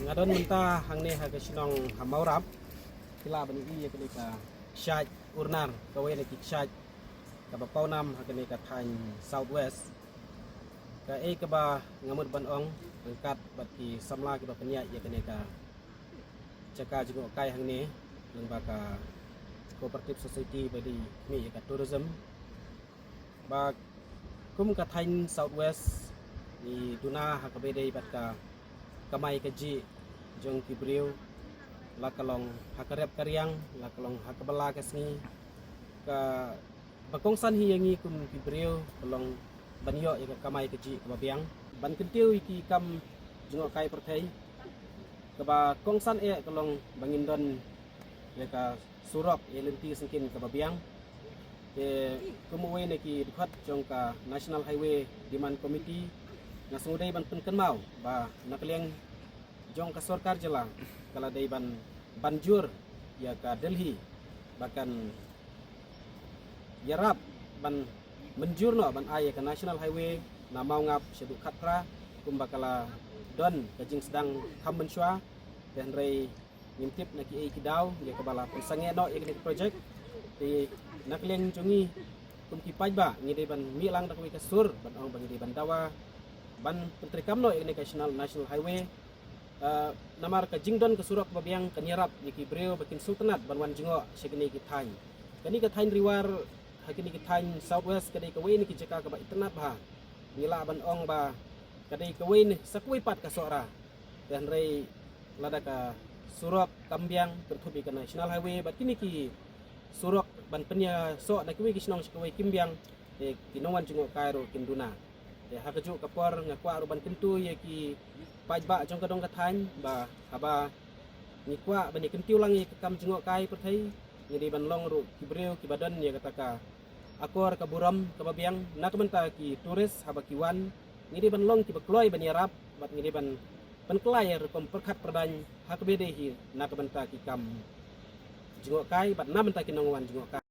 ngadon mentah hang ni ha kasinong hamaurap kila bani iya kini ka syaj urnar kawe ni syaj ka bapau nam ha kini ka thain southwest ka ka ba ngamut banong angkat bat ki samla ki ba penya ya kini ka caka juga kai hang ni lembaga cooperative society badi mi ya ka tourism ba kum ka thain southwest ni duna ha ka bede bat ka kamai kaji jong kibriu lakalong hakarep karyang lakalong hakabala kasni ka bakongsan hiyangi kun kibriu kalong banyo ya kamai kaji kababiang ban kentiu iki kam jungo kai perthai ka ba kongsan kalong bangindon ya ka surok ya lenti sengkin kababiang kumuwe ne ki dikhat jong ka national highway demand committee na sungudai ban penken mau ba nakaliang jong ka sarkar jela kala dai banjur ya ka Delhi bahkan yarap ban menjur no ban ay ka national highway na mau ngap sedu khatra kumbakala don kajing sedang khambenswa dan rei ngintip na ki daw ya ka bala pensange no ya ki project ti nakaliang jongi kum ki pajba ngide ban milang dakwi ka sur ban ong bangide ban dawa ban pentri kamno ini national highway namar ka jingdon ke surok babiang kanyarap niki breo bakin sultanat banwan jingo segini kitain kani kitain riwar hakini kitain southwest kadai ka we niki jeka ka ba itnat ba ngila ban ong ba kadai ka we ni sakwe pat ka sora dan rei lada ka surok kambiang tertubi ka national highway bakini ki surok ban penya so na kiwi kisnong sakwe kimbiang kinongan jingo kairo kinduna ya hakaju kapor ngakwa ruban kentu ya ki pajba jong kadong kathan ba haba ngikwa bani kentiu lang ya kam jengok kai perthai ngidi ban long ru kibreu ki badan ya kataka akor ka buram ka babiang nak menta ki turis haba kiwan ngidi ban long ki bakloi ban yarap bat ngidi ban kelai ya kom perkhat perdan hak bede hi nak menta ki kam jengok kai bat na menta ki nongwan jengok kai